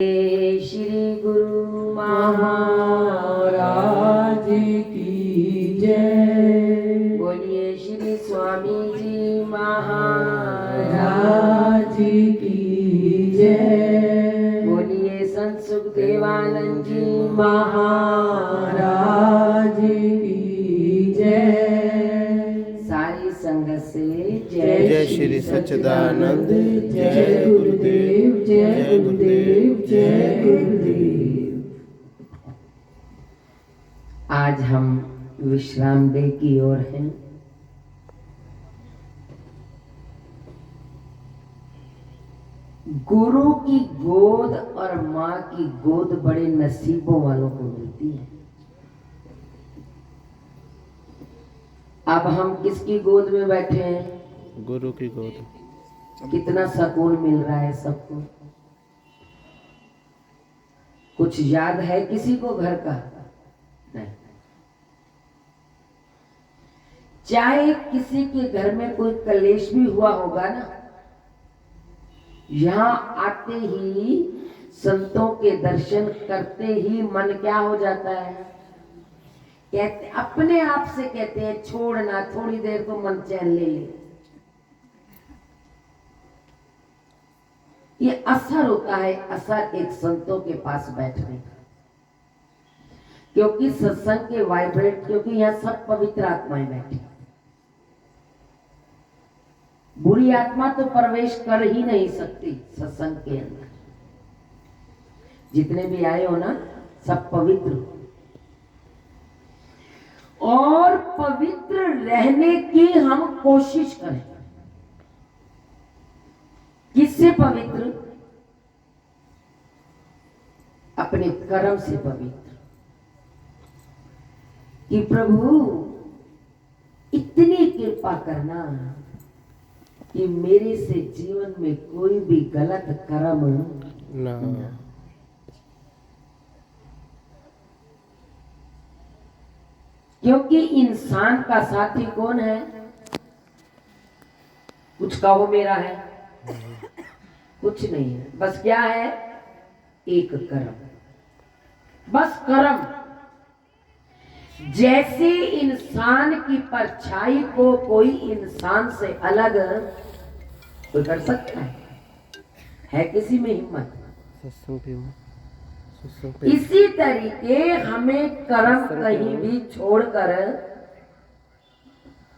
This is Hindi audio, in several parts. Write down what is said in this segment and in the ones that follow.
श्री गुरु महाराज की जय। बोलिए श्री स्वामी जी महाराज की जय। बोलिए संत सुखदेवानंद जी महाराज की जय। सारी संगत से जय श्री सच्चिदानंद। जय गुरुदेव, जय गुरुदेव, जय गुरुदेव। आज हम विश्राम डे की ओर हैं। गुरु की गोद और माँ की गोद बड़े नसीबों वालों को मिलती है। अब हम किसकी गोद में बैठे हैं? गुरु की गोद। कितना सुकून मिल रहा है सबको। कुछ याद है किसी को घर का? नहीं। चाहे किसी के घर में कोई कलेश भी हुआ होगा ना, यहाँ आते ही संतों के दर्शन करते ही मन क्या हो जाता है? कहते अपने आप से कहते हैं छोड़ना, थोड़ी देर तो मन चैन ले ले। ये असर होता है, असर एक संतों के पास बैठने का। क्योंकि सत्संग के वाइब्रेट, क्योंकि यहाँ सब पवित्र आत्माएं बैठी। बुरी आत्मा तो प्रवेश कर ही नहीं सकती सत्संग के अंदर। जितने भी आए हो ना, सब पवित्र हो। और पवित्र रहने की हम कोशिश करें। किससे पवित्र? अपने कर्म से पवित्र। कि प्रभु इतनी कृपा करना कि मेरे से जीवन में कोई भी गलत कर्म ना। क्योंकि इंसान का साथी कौन है? कुछ कहो मेरा है? कुछ नहीं है। बस क्या है? एक कर्म। बस कर्म। जैसे इंसान की परछाई को कोई इंसान से अलग कोई कर सकता है किसी में हिम्मत? इसी तरीके हमें कर्म कहीं भी छोड़कर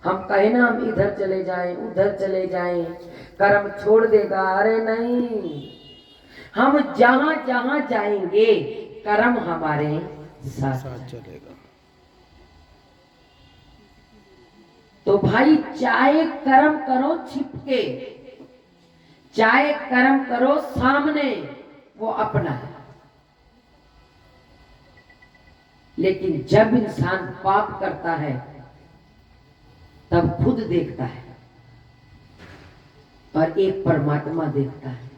हम कहें ना हम इधर चले जाएं, उधर चले जाएं, कर्म छोड़ देगा। अरे नहीं, हम जहां जहां जाएंगे कर्म हमारे साथ चलेगा। तो भाई चाहे कर्म करो छिपके, चाहे कर्म करो सामने, वो अपना है। लेकिन जब इंसान पाप करता है तब खुद देखता है और एक परमात्मा देखता है।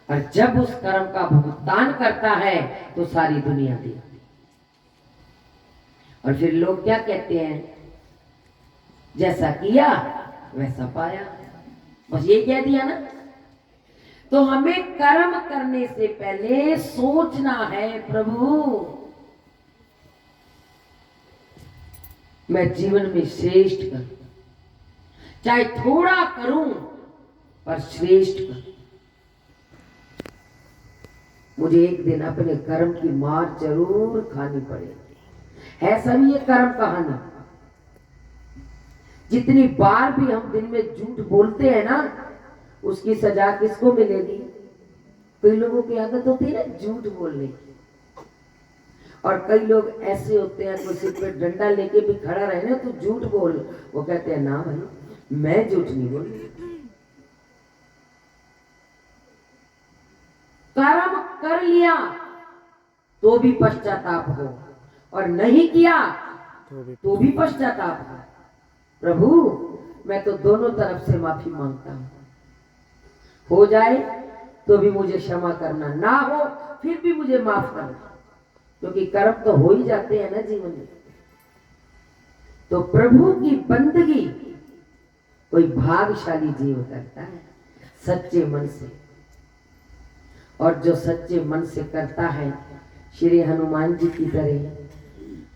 और जब उस कर्म का भुगतान करता है तो सारी दुनिया देखती है। और फिर लोग क्या कहते हैं? जैसा किया वैसा पाया। बस ये कह दिया ना। तो हमें कर्म करने से पहले सोचना है, प्रभु मैं जीवन में श्रेष्ठ करूं, चाहे थोड़ा करूं पर श्रेष्ठ करूं। मुझे एक दिन अपने कर्म की मार जरूर खानी पड़ेगी। है सभी ये कर्म कहानी। जितनी बार भी हम दिन में झूठ बोलते हैं ना, उसकी सजा किसको मिलेगी? कई लोगों की आदत होती है ना झूठ बोलने की। और कई लोग ऐसे होते हैं, कोई सिर पे डंडा लेके भी खड़ा रहे ना तो झूठ बोल, वो कहते हैं ना भाई मैं झूठ नहीं बोल। कर्म कर लिया तो भी पश्चाताप हो, और नहीं किया तो भी पश्चाताप हो। प्रभु मैं तो दोनों तरफ से माफी मांगता हूं। हो जाए तो भी मुझे क्षमा करना, ना हो फिर भी मुझे माफ करना। क्योंकि कर्म तो हो ही जाते हैं ना जीवन में। तो प्रभु की बंदगी कोई भाग्यशाली जीव करता है सच्चे मन से। और जो सच्चे मन से करता है श्री हनुमान जी की तरह,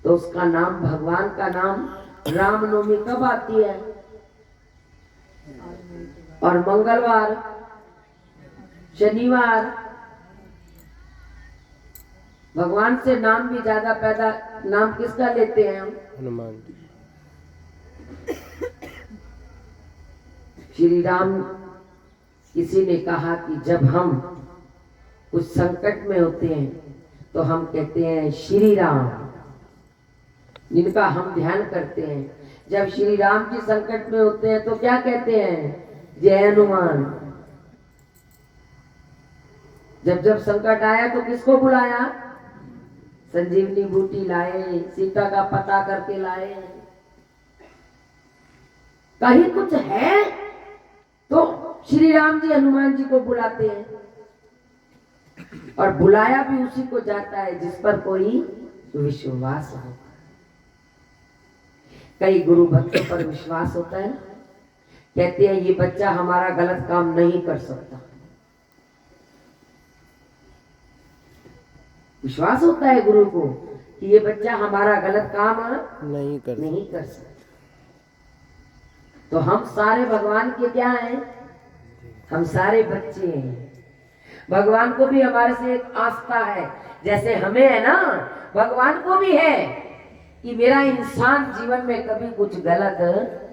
तो उसका नाम, भगवान का नाम रामनवमी कब आती है? और मंगलवार, शनिवार। भगवान से नाम भी ज्यादा पैदा, नाम किसका लेते हैं हम? हनुमान जी। श्री राम, किसी ने कहा कि जब हम कुछ संकट में होते हैं तो हम कहते हैं श्री राम, जिनका हम ध्यान करते हैं। जब श्री राम जी संकट में होते हैं तो क्या कहते हैं? जय हनुमान। जब जब संकट आया तो किसको बुलाया? संजीवनी बूटी लाए, सीता का पता करके लाए। कहीं कुछ है तो श्री राम जी हनुमान जी को बुलाते हैं, और बुलाया भी उसी को जाता है जिस पर कोई विश्वास हो। कई गुरु भक्तों पर विश्वास होता है ना, कहते हैं ये बच्चा हमारा गलत काम नहीं कर सकता। विश्वास होता है गुरु को कि ये बच्चा हमारा गलत काम नहीं कर सकता। तो हम सारे भगवान के क्या हैं? हम सारे बच्चे हैं। भगवान को भी हमारे से एक आस्था है, जैसे हमें है ना, भगवान को भी है कि मेरा इंसान जीवन में कभी कुछ गलत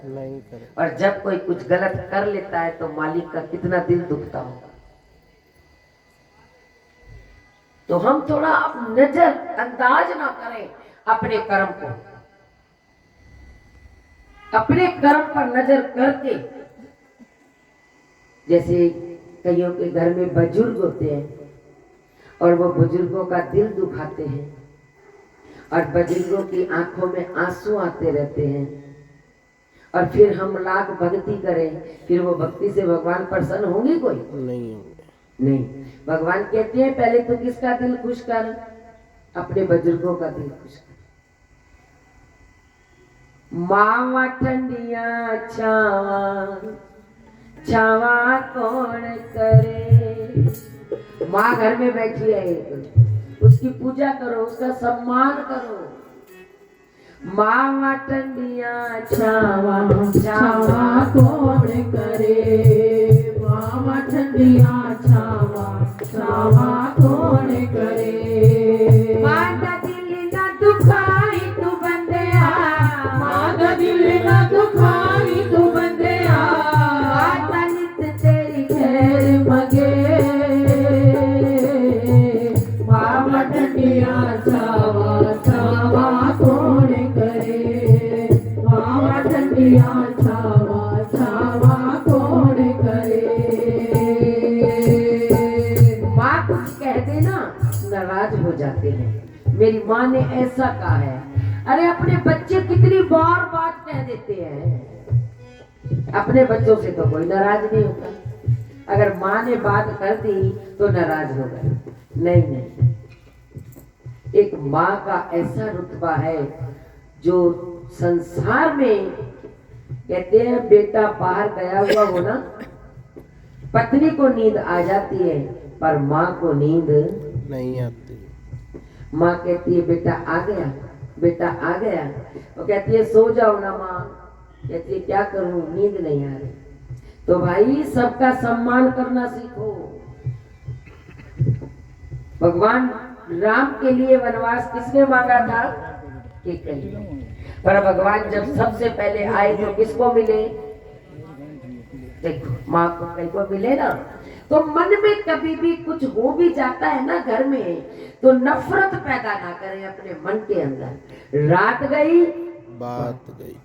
नहीं करे। और जब कोई कुछ गलत कर लेता है तो मालिक का कितना दिल दुखता होगा। तो हम थोड़ा नजर अंदाज ना करें अपने कर्म को, अपने कर्म पर नजर करके। जैसे कईयों के घर में बुजुर्ग होते हैं और वो बुजुर्गों का दिल दुखाते हैं, और बुजुर्गों की आंखों में आंसू आते रहते हैं, और फिर हम लाख भक्ति करें, फिर वो भक्ति से भगवान प्रसन्न होंगे? कोई नहीं होंगे। नहीं। भगवान कहते हैं पहले तो किसका दिल खुश कर? अपने बुजुर्गों का दिल खुश कर। मावा ठंडिया छावा, छावा कौन करे। माँ घर में बैठी है, उसकी पूजा करो, उसका सम्मान करो। मावा ठंडिया छावा, छावा कौन करे। मावा ठंडिया छावा, छावा कौन करे। माता दिल ना दुखाई तू बंदिया, माता दिल ना दुखाई तू बंदिया। माता नित तेरी खैर मगे। मावा ठंडिया छावा, छावा कौन करे। मावा ठंडिया छावा, छावा कौन करे। माँ कुछ कह देना नाराज हो जाते हैं, मेरी माँ ने ऐसा कहा है। अरे अपने बच्चे कितनी बार बात कह देते हैं, अपने बच्चों से तो कोई नाराज नहीं होता। अगर माँ ने बात कर दी तो नाराज हो गए। नहीं, एक माँ का ऐसा रुतबा है जो संसार में, कहते हैं बेटा बाहर गया हुआ हो ना, पत्नी को नींद आ जाती है पर माँ को नींद नहीं आती। माँ कहती है बेटा आ गया, बेटा आ गया। वो कहती है सो जाओ ना माँ। कहती है क्या करूं, नींद नहीं आ रही। तो भाई सबका सम्मान करना सीखो। भगवान राम के लिए वनवास किसने मांगा था? केकई। पर भगवान जब सबसे पहले आए तो किसको मिले? देखो माँ को, कई को मिले ना। तो मन में कभी भी कुछ हो भी जाता है ना घर में, तो नफरत पैदा ना करें अपने मन के अंदर। रात गई बात गई।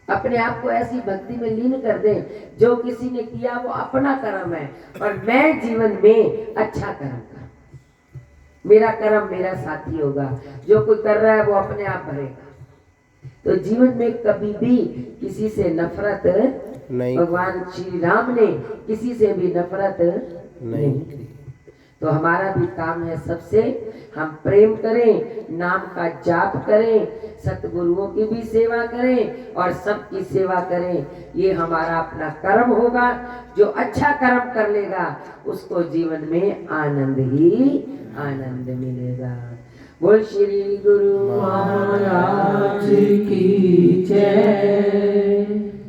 अपने आप को ऐसी भक्ति में लीन कर दे, जो किसी ने किया वो अपना कर्म है, और मैं जीवन में अच्छा कर्म कर, मेरा कर्म मेरा साथी होगा। जो कोई कर रहा है वो अपने आप भरेगा। तो जीवन में कभी भी किसी से नफरत नहीं। भगवान श्री राम ने किसी से भी नफरत नहीं की। तो तो हमारा भी काम है सबसे हम प्रेम करें, नाम का जाप करें, सतगुरुओं की भी सेवा करें और सबकी सेवा करें। ये हमारा अपना कर्म होगा। जो अच्छा कर्म कर लेगा उसको जीवन में आनंद ही आनंद मिलेगा। बोल श्री गुरु महाराज की जय।